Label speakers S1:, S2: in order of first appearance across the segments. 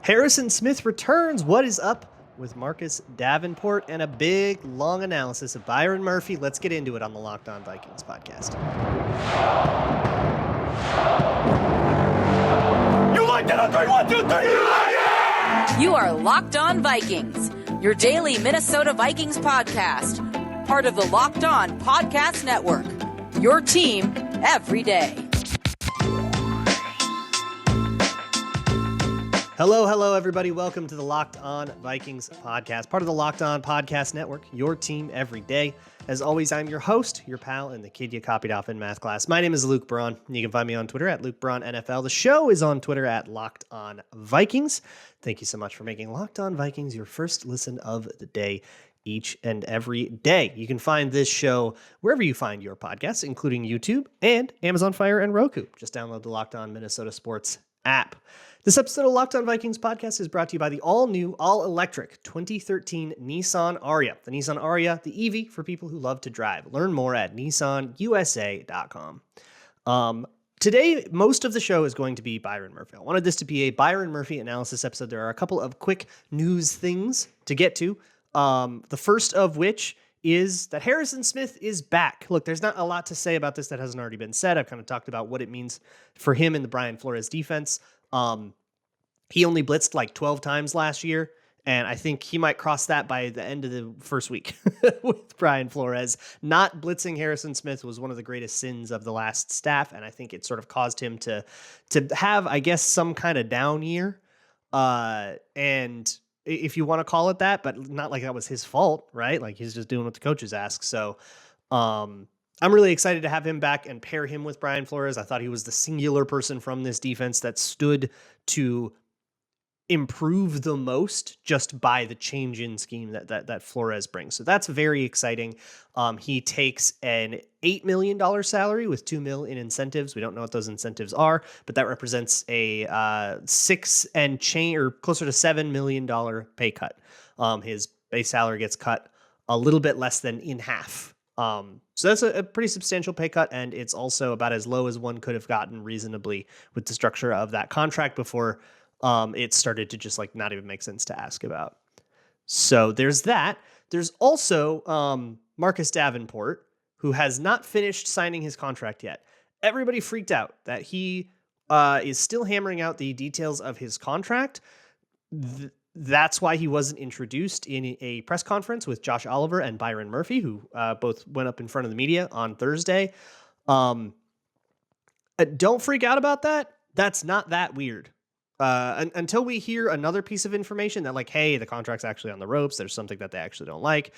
S1: Harrison Smith returns. What is up with Marcus Davenport and a big, long analysis of Byron Murphy? Let's get into it on the Locked On Vikings podcast.
S2: You like that on 3, 1, 2, 3. You like it!
S3: You are Locked On Vikings, your daily Minnesota Vikings podcast. Part of the Locked On Podcast Network. Your team every day.
S1: Hello, everybody. Welcome to the Locked On Vikings podcast, part of the Locked On Podcast Network, your team every day. As always, I'm your host, your pal, and the kid you copied off in math class. My name is Luke Braun. You can find me on Twitter at Luke Braun NFL. The show is on Twitter at Locked On Vikings. Thank you so much for making Locked On Vikings your first listen of the day each and every day. You can find this show wherever you find your podcasts, including YouTube and Amazon Fire and Roku. Just download the Locked On Minnesota Sports app. This episode of Locked On Vikings podcast is brought to you by the all-new, all-electric 2013 Nissan Ariya. The Nissan Ariya, the EV for people who love to drive. Learn more at nissanusa.com. Today, most of the show is going to be Byron Murphy. I wanted this to be a Byron Murphy analysis episode. There are a couple of quick news things to get to. The first of which is that Harrison Smith is back. Look, there's not a lot to say about this that hasn't already been said. I've kind of talked about what it means for him in the Brian Flores defense. He only blitzed like 12 times last year, and I think he might cross that by the end of the first week with Brian Flores. Not blitzing Harrison Smith was one of the greatest sins of the last staff, and I think it sort of caused him to have, I guess, some kind of down year. And if you want to call it that, but not like that was his fault, right? Like he's just doing what the coaches ask. So I'm really excited to have him back and pair him with Brian Flores. I thought he was the singular person from this defense that stood to improve the most just by the change in scheme that Flores brings. So that's very exciting. He takes an $8 million salary with $2 million in incentives. We don't know what those incentives are, but that represents a $6 and change or closer to $7 million pay cut. His base salary gets cut a little bit less than in half. So that's a pretty substantial pay cut, and it's also about as low as one could have gotten reasonably with the structure of that contract before it started to just like not even make sense to ask about. So there's that. There's also Marcus Davenport, who has not finished signing his contract yet. Everybody freaked out that he is still hammering out the details of his contract. That's why he wasn't introduced in a press conference with Josh Oliver and Byron Murphy, who both went up in front of the media on Thursday. Don't freak out about that. That's not that weird. Until we hear another piece of information that like, hey, the contract's actually on the ropes. There's something that they actually don't like.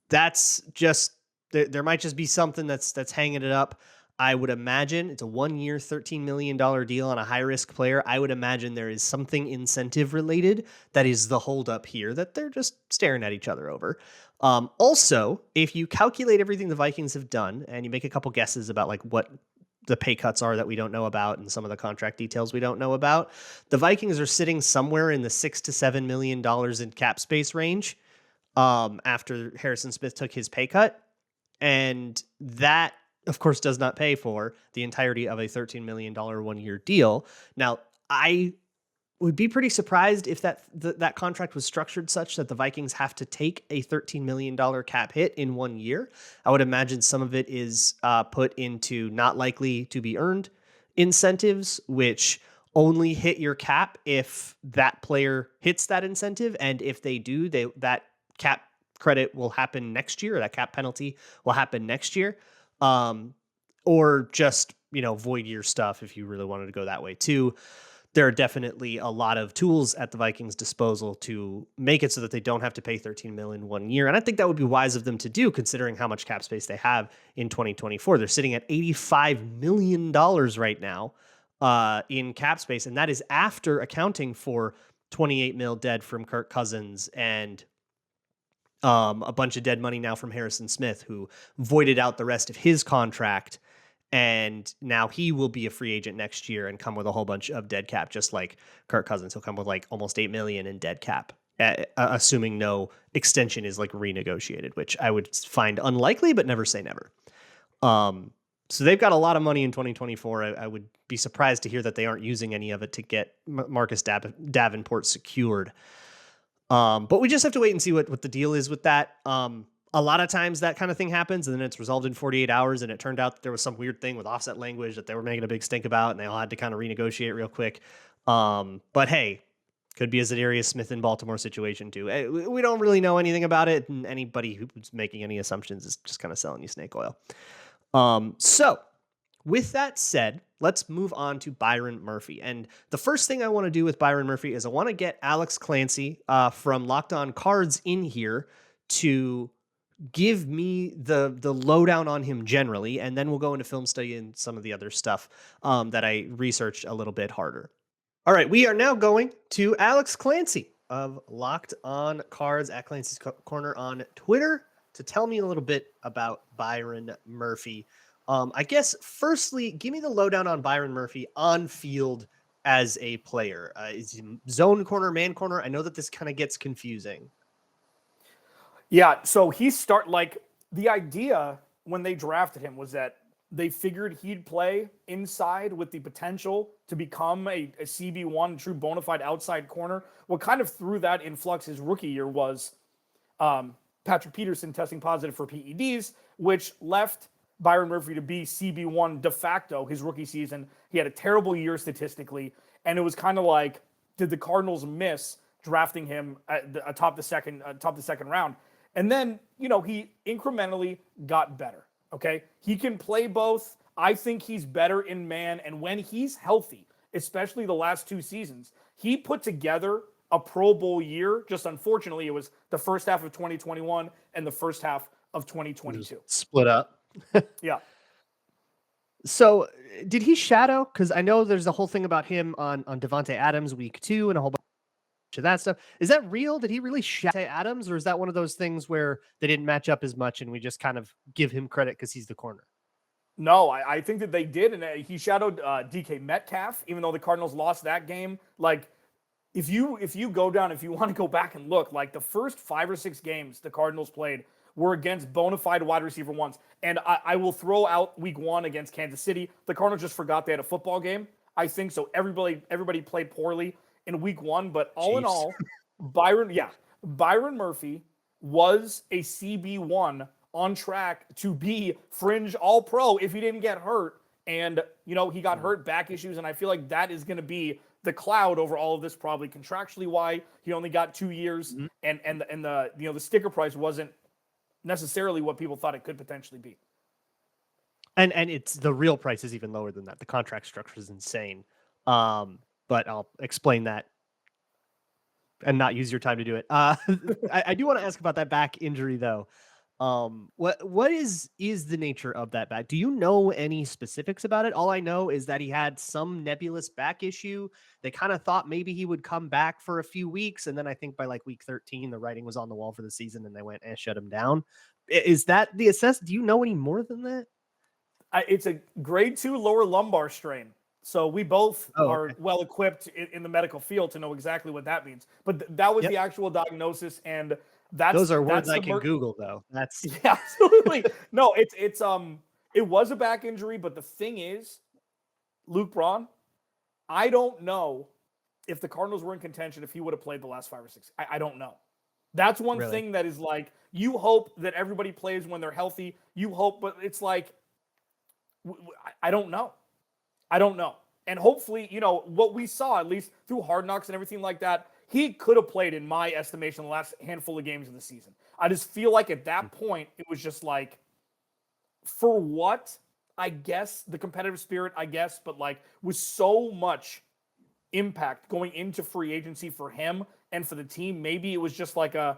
S1: That's just, there might just be something that's hanging it up. I would imagine it's a 1-year, $13 million deal on a high-risk player. I would imagine there is something incentive-related that is the holdup here that they're just staring at each other over. Also, if you calculate everything the Vikings have done and you make a couple guesses about like what the pay cuts are that we don't know about and some of the contract details we don't know about, the Vikings are sitting somewhere in the $6 to $7 million in cap space range after Harrison Smith took his pay cut. And that, of course, does not pay for the entirety of a $13 million 1-year deal. Now, I would be pretty surprised if that contract was structured such that the Vikings have to take a $13 million cap hit in 1 year. I would imagine some of it is put into not likely to be earned incentives, which only hit your cap if that player hits that incentive. And if they do, that cap credit will happen next year, or that cap penalty will happen next year. Or just, void year stuff if you really wanted to go that way too. There are definitely a lot of tools at the Vikings' disposal to make it so that they don't have to pay $13 million 1 year. And I think that would be wise of them to do, considering how much cap space they have in 2024. They're sitting at $85 million right now in cap space. And that is after accounting for $28 million dead from Kirk Cousins and a bunch of dead money now from Harrison Smith, who voided out the rest of his contract. And now he will be a free agent next year and come with a whole bunch of dead cap, just like Kirk Cousins. He'll come with like almost $8 million in dead cap, assuming no extension is like renegotiated, which I would find unlikely, but never say never. So they've got a lot of money in 2024. I would be surprised to hear that they aren't using any of it to get Marcus Davenport secured. But we just have to wait and see what the deal is with that. A lot of times that kind of thing happens and then it's resolved in 48 hours. And it turned out that there was some weird thing with offset language that they were making a big stink about and they all had to kind of renegotiate real quick. But hey, could be a Zadarius Smith in Baltimore situation too. We don't really know anything about it. And anybody who's making any assumptions is just kind of selling you snake oil. So with that said, let's move on to Byron Murphy. And the first thing I want to do with Byron Murphy is I want to get Alex Clancy from Locked On Cards in here to give me the lowdown on him generally, and then we'll go into film study and some of the other stuff that I researched a little bit harder. All right, we are now going to Alex Clancy of Locked On Cards at Clancy's Corner on Twitter to tell me a little bit about Byron Murphy. I guess, firstly, give me the lowdown on Byron Murphy on field as a player. Is he zone corner, man corner? I know that this kind of gets confusing.
S4: Yeah, so the idea when they drafted him was that they figured he'd play inside with the potential to become a CB1, true bona fide outside corner. What kind of threw that in flux his rookie year was Patrick Peterson testing positive for PEDs, which left Byron Murphy to be CB1 de facto his rookie season. He had a terrible year statistically, and it was kind of like, did the Cardinals miss drafting him atop the second round? And then, he incrementally got better. Okay, he can play both. I think he's better in man, and when he's healthy, especially the last 2 seasons, he put together a Pro Bowl year. Just unfortunately, it was the first half of 2021 and the first half of 2022.
S1: Split up.
S4: Yeah.
S1: So did he shadow? Because I know there's a whole thing about him on Devontae Adams week 2 and a whole bunch of that stuff. Is that real? Did he really shadow Adams, or is that one of those things where they didn't match up as much and we just kind of give him credit because he's the corner?
S4: No, I think that they did, and he shadowed DK Metcalf, even though the Cardinals lost that game. Like, if you want to go back and look, like the first 5 or 6 games the Cardinals played were against bona fide wide receiver ones. And I will throw out week 1 against Kansas City. The Cardinals just forgot they had a football game, I think. So everybody played poorly in week 1. But all in all, Byron Murphy was a CB1 on track to be fringe all-pro if he didn't get hurt. And, he got hurt, back issues. And I feel like that is going to be the cloud over all of this, probably contractually why he only got 2 years. Mm-hmm. And the sticker price wasn't necessarily what people thought it could potentially be.
S1: And it's the real price is even lower than that. The contract structure is insane. But I'll explain that and not use your time to do it. I do want to ask about that back injury though. What is the nature of that back? Do you know any specifics about it? All I know is that he had some nebulous back issue. They kind of thought maybe he would come back for a few weeks. And then I think by like week 13, the writing was on the wall for the season and they went and shut him down. Is that the assess? Do you know any more than that?
S4: It's a grade 2 lower lumbar strain. So we both are well equipped in the medical field to know exactly what that means. But that was the actual diagnosis, and
S1: those are words I can Google though. That's
S4: yeah, absolutely. No, it was a back injury, but the thing is, Luke Braun, I don't know if the Cardinals were in contention if he would have played the last 5 or 6. I don't know. That's one thing that is like, you hope that everybody plays when they're healthy. You hope, but it's like, I don't know. And hopefully, what we saw, at least through Hard Knocks and everything like that, he could have played, in my estimation, the last handful of games of the season. I just feel like at that point, it was just like, for what? I guess, the competitive spirit, but like, with so much impact going into free agency for him and for the team, maybe it was just like a,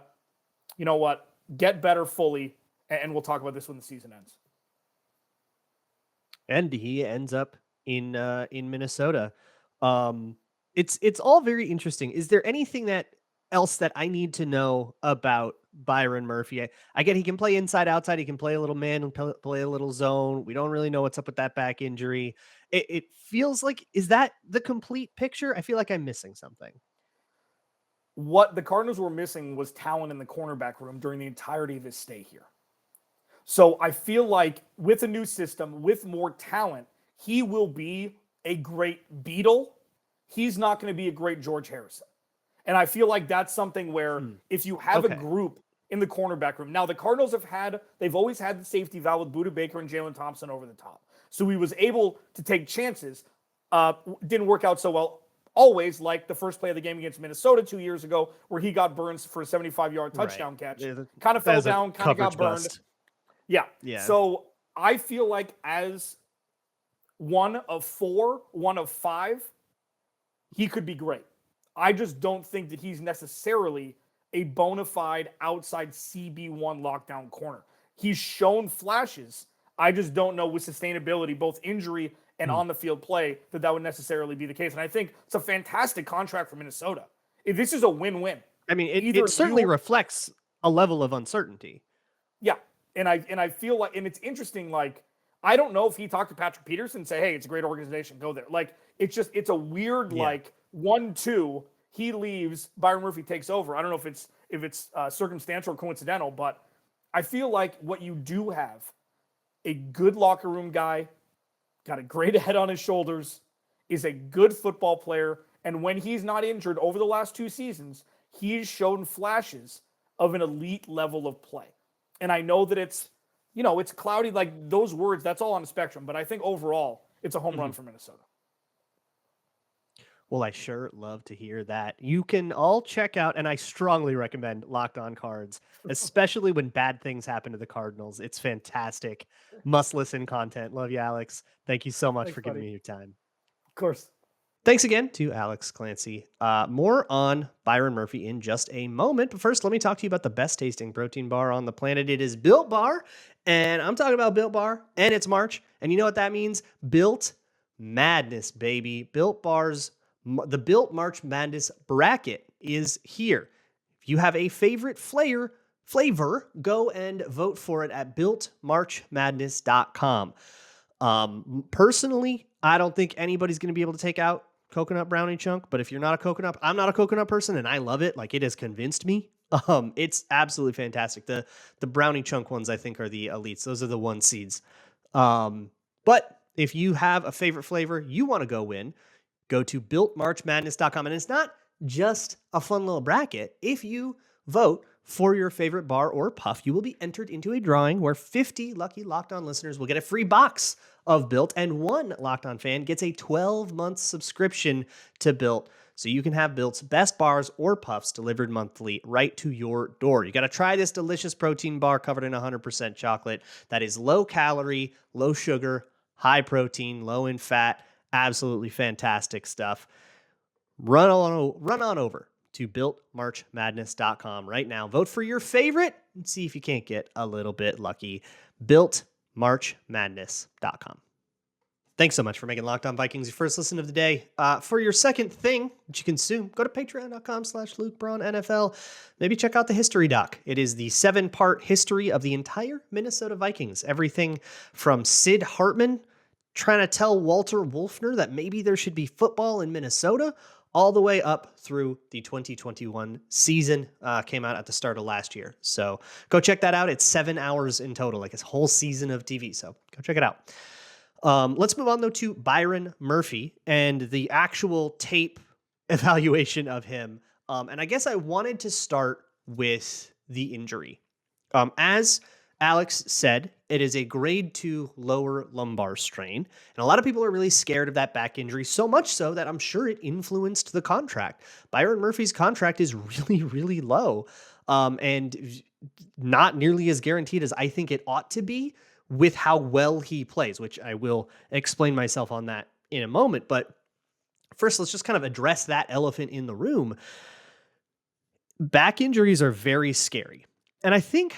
S4: get better fully, and we'll talk about this when the season ends.
S1: And he ends up in Minnesota. It's all very interesting. Is there anything else that I need to know about Byron Murphy? I get he can play inside, outside. He can play a little man and play a little zone. We don't really know what's up with that back injury. It feels like, is that the complete picture? I feel like I'm missing something.
S4: What the Cardinals were missing was talent in the cornerback room during the entirety of his stay here. So I feel like with a new system, with more talent, he will be a great Beetle. He's not going to be a great George Harrison. And I feel like that's something where if you have a group in the cornerback room. Now, the Cardinals they've always had the safety valve with Budda Baker and Jalen Thompson over the top. So he was able to take chances. Didn't work out so well always, like the first play of the game against Minnesota 2 years ago, where he got burned for a 75-yard touchdown catch. Kind of fell down, kind of got burned.
S1: Bust.
S4: Yeah. So I feel like as one of 4, one of 5, he could be great. I just don't think that he's necessarily a bona fide outside CB1 lockdown corner. He's shown flashes. I just don't know with sustainability, both injury and on the field play, that would necessarily be the case. And I think it's a fantastic contract for Minnesota. This is a win-win.
S1: I mean, it certainly reflects a level of uncertainty.
S4: Yeah. And I feel like, and it's interesting, like, I don't know if he talked to Patrick Peterson and say, hey, it's a great organization, go there. Like, it's a weird, like, 1-2, he leaves, Byron Murphy takes over. I don't know if it's circumstantial or coincidental, but I feel like what you do have, a good locker room guy, got a great head on his shoulders, is a good football player, and when he's not injured over the last 2 seasons, he's shown flashes of an elite level of play. And I know that it's cloudy, like those words, that's all on a spectrum, but I think overall it's a home run for Minnesota.
S1: Well, I sure love to hear that. You can all check out, and I strongly recommend Locked On Cards, especially when bad things happen to the Cardinals. It's fantastic. Must listen content. Love you, Alex. Thank you so much for giving me your time.
S4: Of course.
S1: Thanks again to Alex Clancy. More on Byron Murphy in just a moment. But first, let me talk to you about the best tasting protein bar on the planet. It is Built Bar. And I'm talking about Built Bar, and it's March. And you know what that means? Built Madness, baby. The Built March Madness bracket is here. If you have a favorite flavor, go and vote for it at builtmarchmadness.com. Personally, I don't think anybody's going to be able to take out coconut brownie chunk, but if you're not a coconut, I'm not a coconut person and I love it. Like, it has convinced me. It's absolutely fantastic. The brownie chunk ones, I think, are the elites. Those are the 1 seeds. But if you have a favorite flavor you want to go win, go to builtmarchmadness.com. And it's not just a fun little bracket. If you vote for your favorite bar or puff, you will be entered into a drawing where 50 lucky Locked On listeners will get a free box of Built, and 1 Locked On fan gets a 12-month subscription to Built, so you can have Built's best bars or puffs delivered monthly right to your door. You got to try this delicious protein bar covered in 100% chocolate that is low calorie, low sugar, high protein, low in fat. Absolutely fantastic stuff. Run on over to builtmarchmadness.com right now. Vote for your favorite and see if you can't get a little bit lucky. Builtmarchmadness.com. Thanks so much for making Locked On Vikings your first listen of the day. For your second thing that you consume, go to patreon.com/LukeBraunNFL. Maybe check out the history doc. It is the 7-part history of the entire Minnesota Vikings. Everything from Sid Hartman trying to tell Walter Wolfner that maybe there should be football in Minnesota, all the way up through the 2021 season. Came out at the start of last year. So go check that out. It's 7 hours in total, like a whole season of TV. So go check it out. Let's move on, though, to Byron Murphy and the actual tape evaluation of him. And I guess I wanted to start with the injury. As Alex said, it is a grade 2 lower lumbar strain. And a lot of people are really scared of that back injury, so much so that I'm sure it influenced the contract. Byron Murphy's contract is really, really low, and not nearly as guaranteed as I think it ought to be with how well he plays, which I will explain myself on that in a moment. But first, let's just kind of address that elephant in the room. Back injuries are very scary. And I think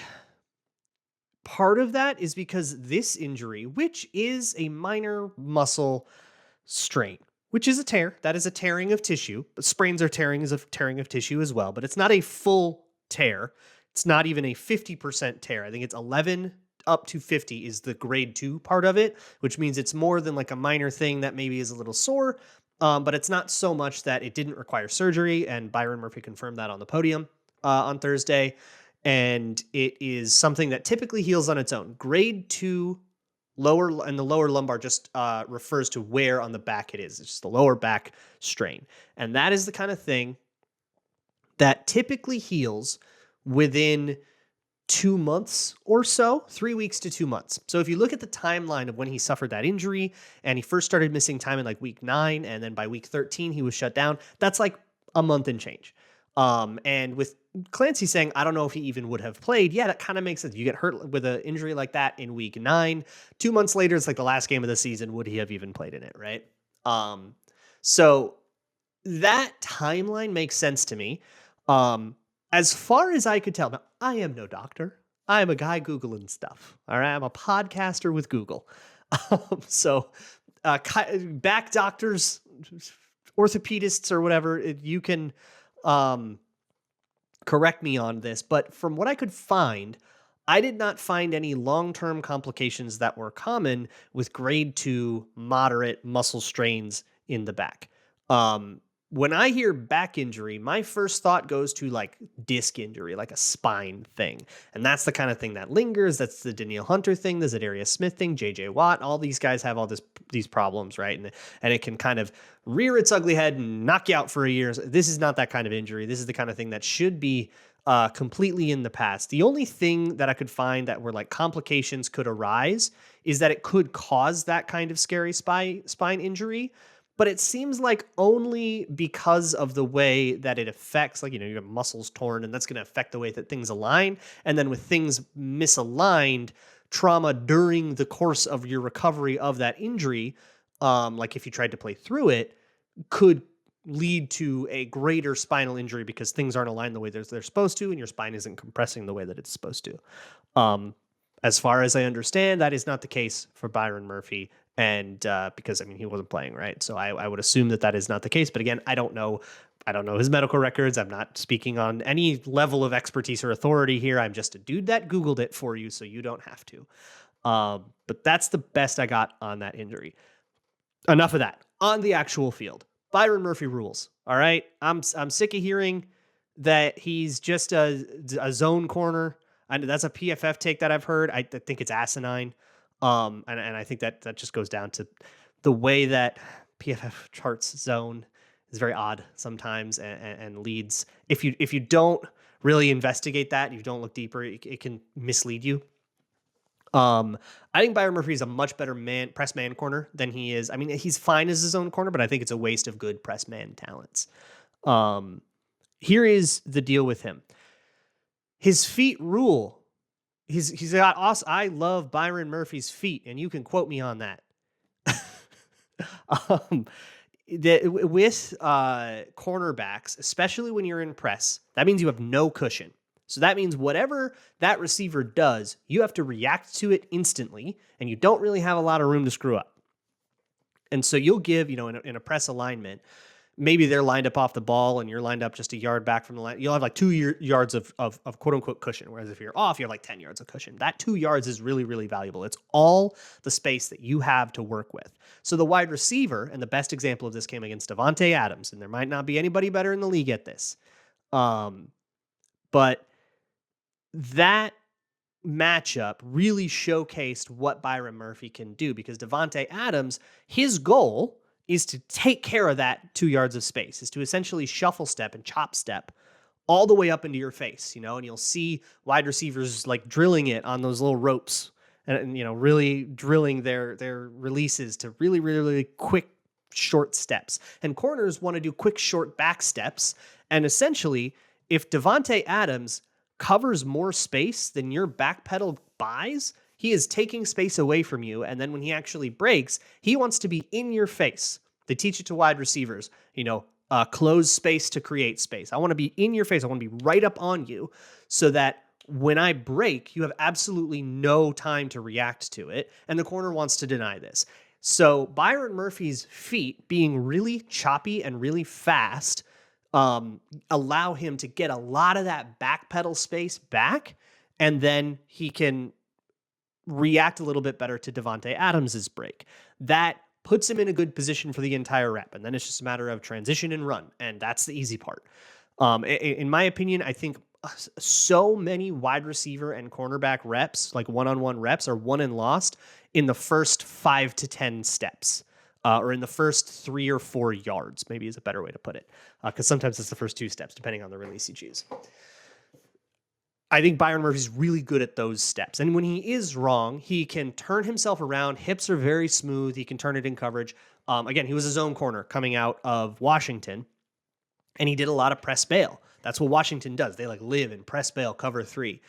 S1: part of that is because this injury, which is a minor muscle strain, which is a tear, that is a tearing of tissue, but sprains are tearing is a tearing of tissue as well, but it's not a full tear. It's not even a 50% tear. I think it's 11 up to 50 is the grade 2 part of it, which means it's more than like a minor thing that maybe is a little sore, but it's not so much that it didn't require surgery, and Byron Murphy confirmed that on the podium on Thursday. and it is something that typically heals on its own. Grade 2 lower, and the lower lumbar just refers to where on the back it is. It's just the lower back strain. And that is the kind of thing that typically heals within 2 months or so, 3 weeks to 2 months. So if you look at the timeline of when he suffered that injury and he first started missing time in like week 9, and then by week 13 he was shut down, that's like a month and change. And with Clancy saying, I don't know if he even would have played, yeah, that kind of makes sense. You get hurt with an injury like that in week 9. 2 months later, it's like the last game of the season. Would he have even played in it, right? So that timeline makes sense to me. As far as I could tell, now I am no doctor. I am a guy Googling stuff. All right. I'm a podcaster with Google. So back doctors, orthopedists or whatever, you can correct me on this. But from what I could find, I did not find any long-term complications that were common with grade 2 moderate muscle strains in the back. When I hear back injury, my first thought goes to like disc injury, like a spine thing. And that's the kind of thing that lingers. That's the Danielle Hunter thing, the Zadarius Smith thing, JJ Watt. All these guys have all these problems, right? And it can kind of rear its ugly head and knock you out for a year. This is not that kind of injury. This is the kind of thing that should be completely in the past. The only thing that I could find that were like complications could arise is that it could cause that kind of scary spine injury. But it seems like only because of the way that it affects, like, you have muscles torn, and that's going to affect the way that things align. And then with things misaligned, trauma during the course of your recovery of that injury, like if you tried to play through it, could lead to a greater spinal injury because things aren't aligned the way they're supposed to, and your spine isn't compressing the way that it's supposed to. As far as I understand, that is not the case for Byron Murphy. And because, he wasn't playing, right? So I would assume that is not the case. But again, I don't know his medical records. I'm not speaking on any level of expertise or authority here. I'm just a dude that Googled it for you, so you don't have to. But that's the best I got on that injury. Enough of that. On the actual field, Byron Murphy rules. All right? I'm sick of hearing that he's just a zone corner. And that's a PFF take that I've heard. I think it's asinine. And I think that just goes down to the way that PFF charts zone is very odd sometimes and leads. If you don't really investigate that, you don't look deeper, it can mislead you. I think Byron Murphy is a much better press man corner than he is. He's fine as his own corner, but I think it's a waste of good press man talents. Here is the deal with him. His feet rule. He's got awesome. I love Byron Murphy's feet, and you can quote me on that. With cornerbacks, especially when you're in press, that means you have no cushion. So that means whatever that receiver does, you have to react to it instantly, and you don't really have a lot of room to screw up. And so you'll give, in a press alignment, maybe they're lined up off the ball and you're lined up just a yard back from the line. You'll have like 2 yards of quote unquote cushion. Whereas if you're off, you have like 10 yards of cushion. That 2 yards is really, really valuable. It's all the space that you have to work with. So the wide receiver, and the best example of this came against Davante Adams, and there might not be anybody better in the league at this. But that matchup really showcased what Byron Murphy can do, because Davante Adams, his goal is to take care of that 2 yards of space, is to essentially shuffle step and chop step all the way up into your face, and you'll see wide receivers like drilling it on those little ropes and really drilling their releases to really, really, really quick, short steps. And corners want to do quick, short back steps. And essentially, if Davante Adams covers more space than your back pedal buys, he is taking space away from you, and then when he actually breaks, he wants to be in your face. They teach it to wide receivers, close space to create space. I want to be in your face. I want to be right up on you so that when I break, you have absolutely no time to react to it, and the corner wants to deny this. So Byron Murphy's feet being really choppy and really fast allow him to get a lot of that back pedal space back, and then he can react a little bit better to Davante Adams's break. That puts him in a good position for the entire rep, and then it's just a matter of transition and run, and that's the easy part. In my opinion, I think so many wide receiver and cornerback reps, like one-on-one reps, are won and lost in the first 5 to 10 steps, or in the first 3 or 4 yards, maybe is a better way to put it, because sometimes it's the first 2 steps, depending on the release you choose. I think Byron Murphy's really good at those steps. And when he is wrong, he can turn himself around. Hips are very smooth. He can turn it in coverage. Again, he was a zone corner coming out of Washington, and he did a lot of press bail. That's what Washington does. They like live in press bail cover 3.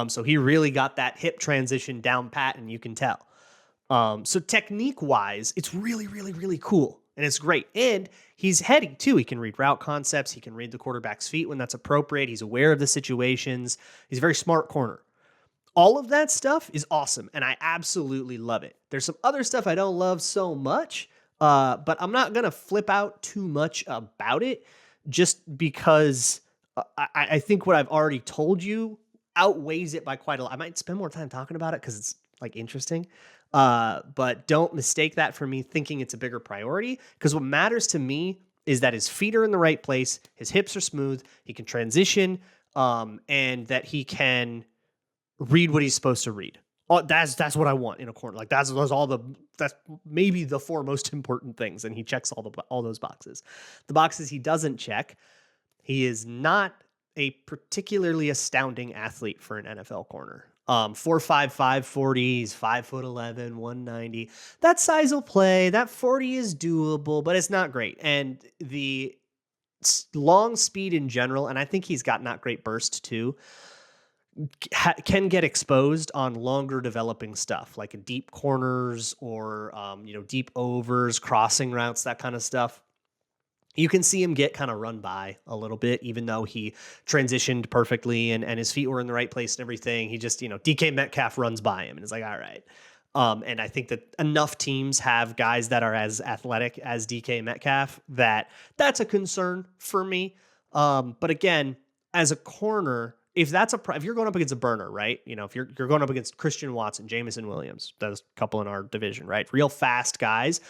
S1: So he really got that hip transition down pat, and you can tell. So technique wise, it's really, really, really cool. And it's great. And he's heady too. He can read route concepts. He can read the quarterback's feet when that's appropriate. He's aware of the situations. He's a very smart corner. All of that stuff is awesome. And I absolutely love it. There's some other stuff I don't love so much, but I'm not going to flip out too much about it just because I think what I've already told you outweighs it by quite a lot. I might spend more time talking about it because it's like interesting. But don't mistake that for me thinking it's a bigger priority, because what matters to me is that his feet are in the right place, his hips are smooth, he can transition, and that he can read what he's supposed to read. That's what I want in a corner. Like that's maybe the 4 most important things, and he checks all those boxes. The boxes he doesn't check, he is not a particularly astounding athlete for an NFL corner. 4.55 40, he's 5'11", 190. That size will play. That 40 is doable, but it's not great. And the long speed in general, and I think he's got not great burst too, can get exposed on longer developing stuff like deep corners or deep overs, crossing routes, that kind of stuff. You can see him get kind of run by a little bit, even though he transitioned perfectly and his feet were in the right place and everything. He just, DK Metcalf runs by him and it's like, all right. And I think that enough teams have guys that are as athletic as DK Metcalf that's a concern for me. But again, as a corner, if you're going up against a burner, right? If you're going up against Christian Watson, Jamison Williams, there's a couple in our division, right? Real fast guys.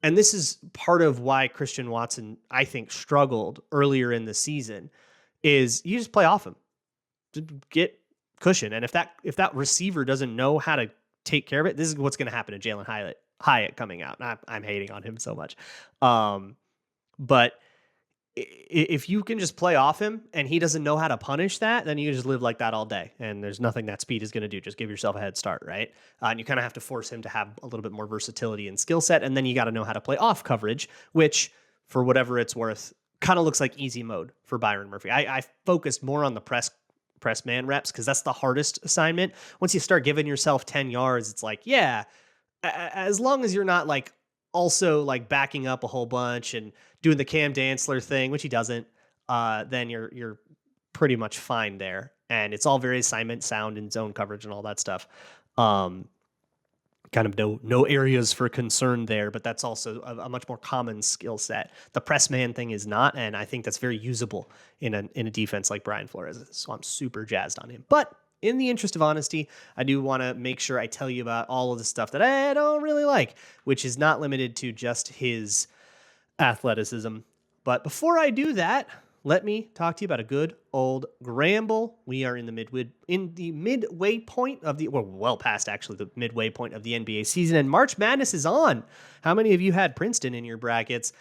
S1: And this is part of why Christian Watson, I think, struggled earlier in the season, is you just play off him to get cushion. And if that receiver doesn't know how to take care of it, this is what's going to happen to Jalen Hyatt coming out. I'm hating on him so much. But if you can just play off him and he doesn't know how to punish that, then you just live like that all day. And there's nothing that speed is going to do. Just give yourself a head start, right? And you kind of have to force him to have a little bit more versatility and skill set. And then you got to know how to play off coverage, which, for whatever it's worth, kind of looks like easy mode for Byron Murphy. I focused more on the press man reps because that's the hardest assignment. Once you start giving yourself 10 yards, it's like, yeah, as long as you're not like also like backing up a whole bunch and doing the Cam Dantzler thing, which he doesn't, then you're pretty much fine there. And it's all very assignment sound and zone coverage and all that stuff. Kind of no areas for concern there, but that's also a much more common skill set. The press man thing is not, and I think that's very usable in a defense like Brian Flores is. So I'm super jazzed on him. But in the interest of honesty, I do want to make sure I tell you about all of the stuff that I don't really like, which is not limited to just his athleticism. But before I do that, let me talk to you about a good old Gramble. We are in the midway point of well past actually the midway point of the NBA season, and March Madness is on. How many of you had Princeton in your brackets?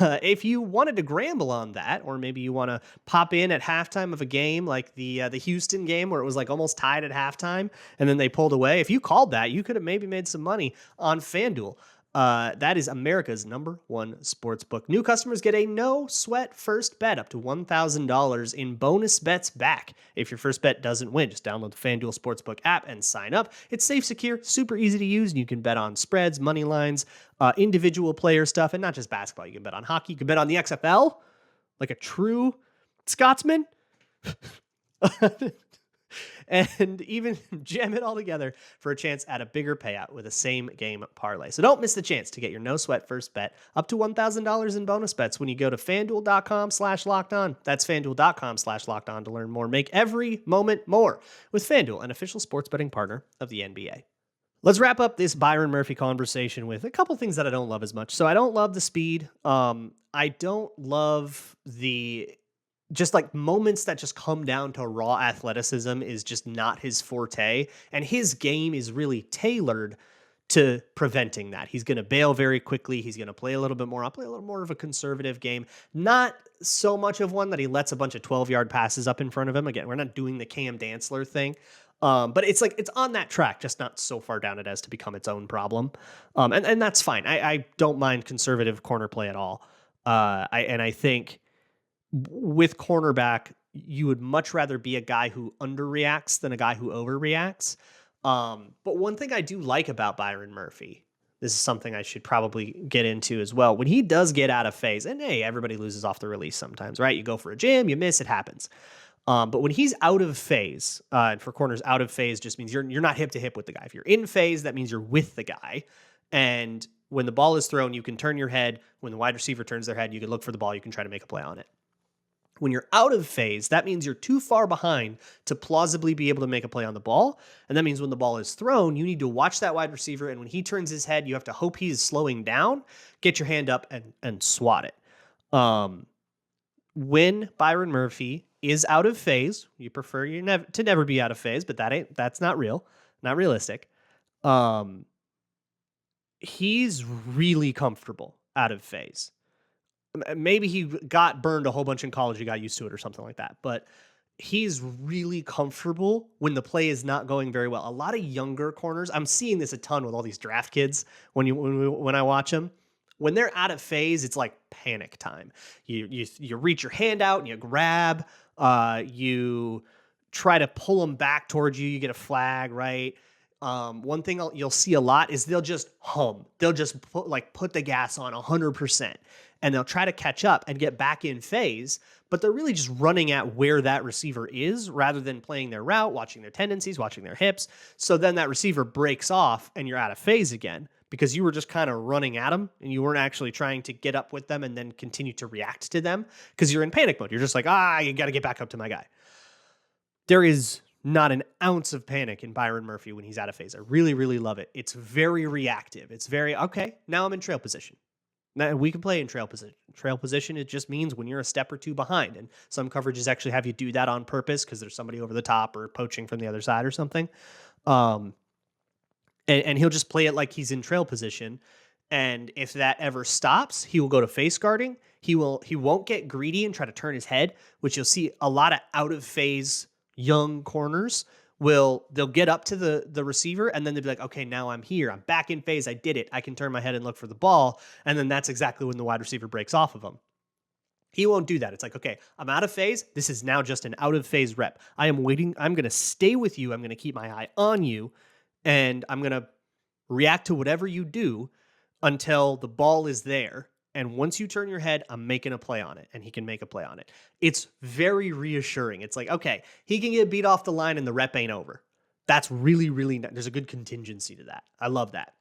S1: If you wanted to Gramble on that, or maybe you want to pop in at halftime of a game like the Houston game where it was like almost tied at halftime and then they pulled away. If you called that, you could have maybe made some money on FanDuel. That is America's #1 sports book. New customers get a no-sweat first bet up to $1,000 in bonus bets back if your first bet doesn't win. Just download the FanDuel Sportsbook app and sign up. It's safe, secure, super easy to use, and you can bet on spreads, money lines, individual player stuff, and not just basketball. You can bet on hockey. You can bet on the XFL, like a true Scotsman. And even jam it all together for a chance at a bigger payout with a same game parlay. So don't miss the chance to get your no sweat first bet up to $1,000 in bonus bets when you go to FanDuel.com/lockedon. That's FanDuel.com/lockedon to learn more. Make every moment more with FanDuel, an official sports betting partner of the NBA. Let's wrap up this Byron Murphy conversation with a couple things that I don't love as much. So I don't love the speed. I don't love the just like moments that just come down to raw athleticism is just not his forte. And his game is really tailored to preventing that. He's going to bail very quickly. He's going to play a little bit more. I'll play a little more of a conservative game. Not so much of one that he lets a bunch of 12-yard passes up in front of him. Again, we're not doing the Cam Dantzler thing. But it's like, it's on that track, just not so far down it as to become its own problem. And that's fine. I don't mind conservative corner play at all. I think with cornerback, you would much rather be a guy who underreacts than a guy who overreacts. But one thing I do like about Byron Murphy, this is something I should probably get into as well. When he does get out of phase, and hey, everybody loses off the release sometimes, right? You go for a jam, you miss, it happens. But when he's out of phase, and for corners, out of phase just means you're not hip to hip with the guy. If you're in phase, that means you're with the guy. And when the ball is thrown, you can turn your head. When the wide receiver turns their head, you can look for the ball. You can try to make a play on it. When you're out of phase, that means you're too far behind to plausibly be able to make a play on the ball. And that means when the ball is thrown, you need to watch that wide receiver. And when he turns his head, you have to hope he is slowing down, get your hand up and swat it. When Byron Murphy is out of phase, you prefer to never be out of phase, but that's not realistic. He's really comfortable out of phase. Maybe he got burned a whole bunch in college. He got used to it or something like that. But he's really comfortable when the play is not going very well. A lot of younger corners, I'm seeing this a ton with all these draft kids when I watch them. When they're out of phase, it's like panic time. You reach your hand out and you grab. You try to pull them back towards you. You get a flag, right? One thing you'll see a lot is they'll just hum. They'll just put the gas on 100%. And they'll try to catch up and get back in phase, but they're really just running at where that receiver is rather than playing their route, watching their tendencies, watching their hips. So then that receiver breaks off and you're out of phase again because you were just kind of running at them and you weren't actually trying to get up with them and then continue to react to them because you're in panic mode. You're just like, you got to get back up to my guy. There is not an ounce of panic in Byron Murphy when he's out of phase. I really, really love it. It's very reactive. It's very, okay, now I'm in trail position. Now, we can play in trail position. Trail position, it just means when you're a step or two behind. And some coverages actually have you do that on purpose because there's somebody over the top or poaching from the other side or something. And he'll just play it like he's in trail position. And if that ever stops, he will go to face guarding. He won't get greedy and try to turn his head, which you'll see a lot of out of phase young corners they'll get up to the receiver and then they'll be like, okay, now I'm here. I'm back in phase. I did it. I can turn my head and look for the ball. And then that's exactly when the wide receiver breaks off of him. He won't do that. It's like, okay, I'm out of phase. This is now just an out of phase rep. I am waiting. I'm going to stay with you. I'm going to keep my eye on you and I'm going to react to whatever you do until the ball is there. And once you turn your head, I'm making a play on it, and he can make a play on it. It's very reassuring. It's like, okay, he can get beat off the line and the rep ain't over. That's really, really nice. There's a good contingency to that. I love that.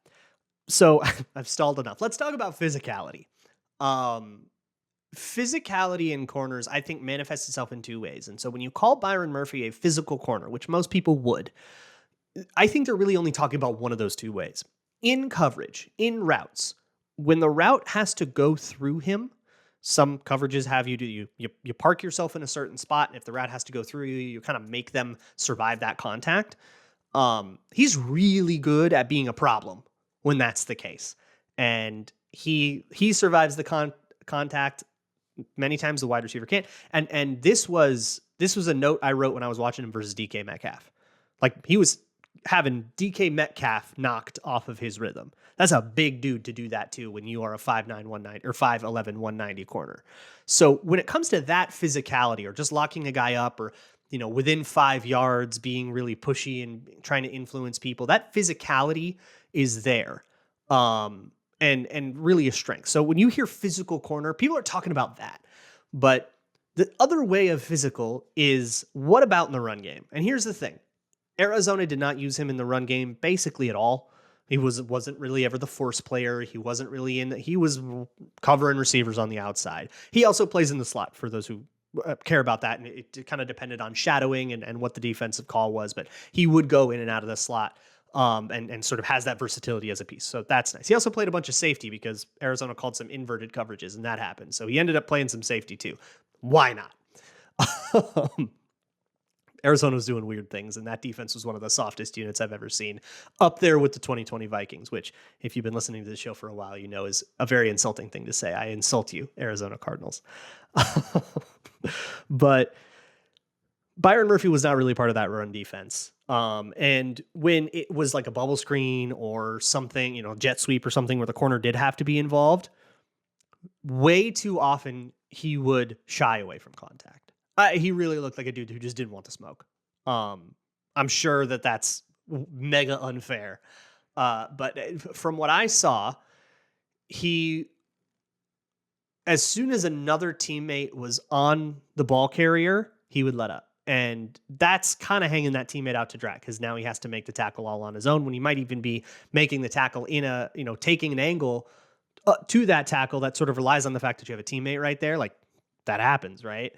S1: So I've stalled enough. Let's talk about physicality. Physicality in corners, I think, manifests itself in two ways. And so when you call Byron Murphy a physical corner, which most people would, I think they're really only talking about one of those two ways. In coverage, in routes, when the route has to go through him, some coverages have you do you park yourself in a certain spot, and if the route has to go through you, you kind of make them survive that contact. He's really good at being a problem when that's the case, and he survives the contact many times the wide receiver can't. And this was a note I wrote when I was watching him versus DK Metcalf. Like, he was having DK Metcalf knocked off of his rhythm. That's a big dude to do that to when you are a 5'9", 190 or 5'11", 190 corner. So when it comes to that physicality or just locking a guy up or, within 5 yards being really pushy and trying to influence people, that physicality is there. And really a strength. So when you hear physical corner, people are talking about that. But the other way of physical is, what about in the run game? And here's the thing. Arizona did not use him in the run game basically at all. He wasn't really ever the force player. He wasn't really he was covering receivers on the outside. He also plays in the slot for those who care about that. And it kind of depended on shadowing and what the defensive call was, but he would go in and out of the slot and sort of has that versatility as a piece. So that's nice. He also played a bunch of safety because Arizona called some inverted coverages and that happened. So he ended up playing some safety too. Why not? Arizona was doing weird things, and that defense was one of the softest units I've ever seen, up there with the 2020 Vikings, which, if you've been listening to this show for a while, you know is a very insulting thing to say. I insult you, Arizona Cardinals. But Byron Murphy was not really part of that run defense. And when it was like a bubble screen or something, jet sweep or something where the corner did have to be involved, way too often he would shy away from contact. He really looked like a dude who just didn't want to smoke. I'm sure that that's mega unfair. But from what I saw, as soon as another teammate was on the ball carrier, he would let up. And that's kind of hanging that teammate out to dry, because now he has to make the tackle all on his own, when he might even be making the tackle in taking an angle to that tackle that sort of relies on the fact that you have a teammate right there. Like, that happens, right?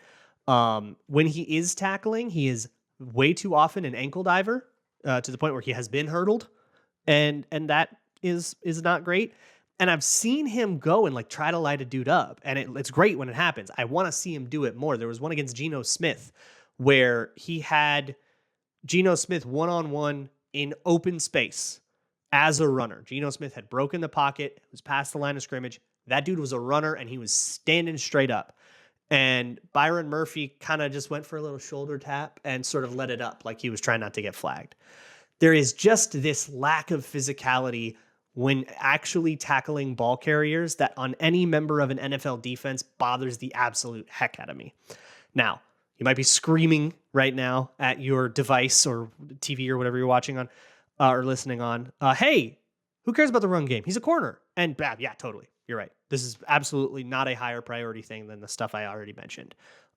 S1: When he is tackling, he is way too often an ankle diver, to the point where he has been hurdled, and that is not great. And I've seen him go and like try to light a dude up, and it's great when it happens. I want to see him do it more. There was one against Geno Smith where he had Geno Smith one-on-one in open space as a runner. Geno Smith had broken the pocket, was past the line of scrimmage. That dude was a runner, and he was standing straight up. And Byron Murphy kind of just went for a little shoulder tap and sort of let it up, like he was trying not to get flagged. There is just this lack of physicality when actually tackling ball carriers that on any member of an NFL defense bothers the absolute heck out of me. Now, you might be screaming right now at your device or TV or whatever you're watching on or listening on. Hey, who cares about the run game? He's a corner. And yeah, totally. You're right. This is absolutely not a higher priority thing than the stuff I already mentioned.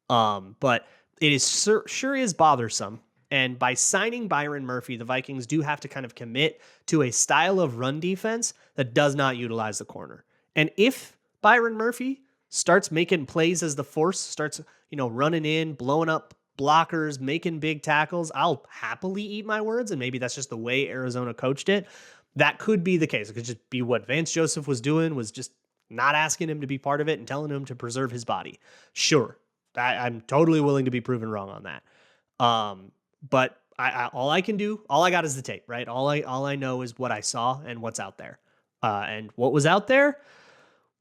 S1: But it is sure is bothersome. And by signing Byron Murphy, the Vikings do have to kind of commit to a style of run defense that does not utilize the corner. And if Byron Murphy starts making plays as the force, starts, running in, blowing up blockers, making big tackles, I'll happily eat my words. And maybe that's just the way Arizona coached it. That could be the case. It could just be what Vance Joseph was doing, was just not asking him to be part of it and telling him to preserve his body. Sure, I'm totally willing to be proven wrong on that. But all I can do, all I got is the tape, right? All I know is what I saw and what's out there. And what was out there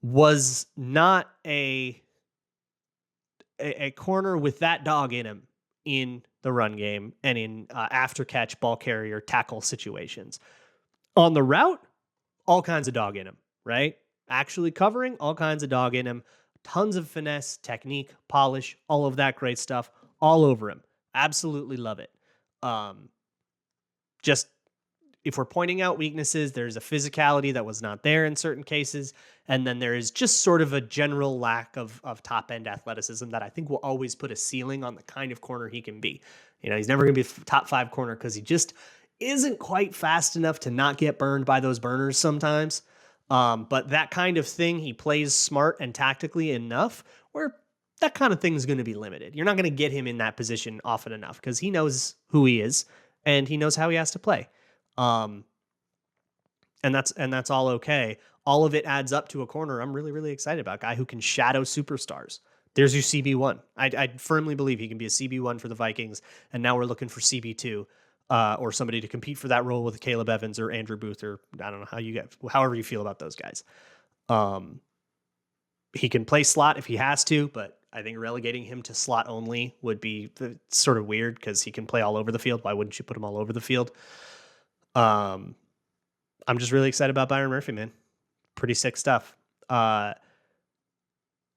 S1: was not a corner with that dog in him in the run game and in after catch ball carrier tackle situations. On the route, all kinds of dog in him, right? Actually covering, all kinds of dog in him. Tons of finesse, technique, polish, all of that great stuff all over him. Absolutely love it. Just if we're pointing out weaknesses, there's a physicality that was not there in certain cases. And then there is just sort of a general lack of top end athleticism that I think will always put a ceiling on the kind of corner he can be. He's never going to be a top 5 corner because he just isn't quite fast enough to not get burned by those burners sometimes. But that kind of thing, he plays smart and tactically enough where that kind of thing is going to be limited. You're not going to get him in that position often enough because he knows who he is and he knows how he has to play. And that's all okay. All of it adds up to a corner I'm really, really excited about. A guy who can shadow superstars. There's your CB1. I firmly believe he can be a CB1 for the Vikings, and now we're looking for CB2 or somebody to compete for that role with Caleb Evans or Andrew Booth, or I don't know however you feel about those guys. He can play slot if he has to, but I think relegating him to slot only would be sort of weird because he can play all over the field. Why wouldn't you put him all over the field? I'm just really excited about Byron Murphy, man. Pretty sick stuff.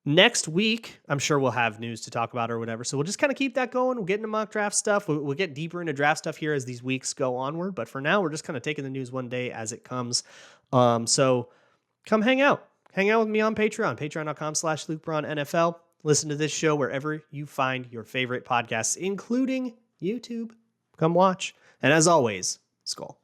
S1: Next week, I'm sure we'll have news to talk about or whatever. So we'll just kind of keep that going. We'll get into mock draft stuff. We'll get deeper into draft stuff here as these weeks go onward. But for now, we're just kind of taking the news one day as it comes. So come hang out. Hang out with me on Patreon, patreon.com/LukeBraunNFL. Listen to this show wherever you find your favorite podcasts, including YouTube. Come watch. And as always, Skull.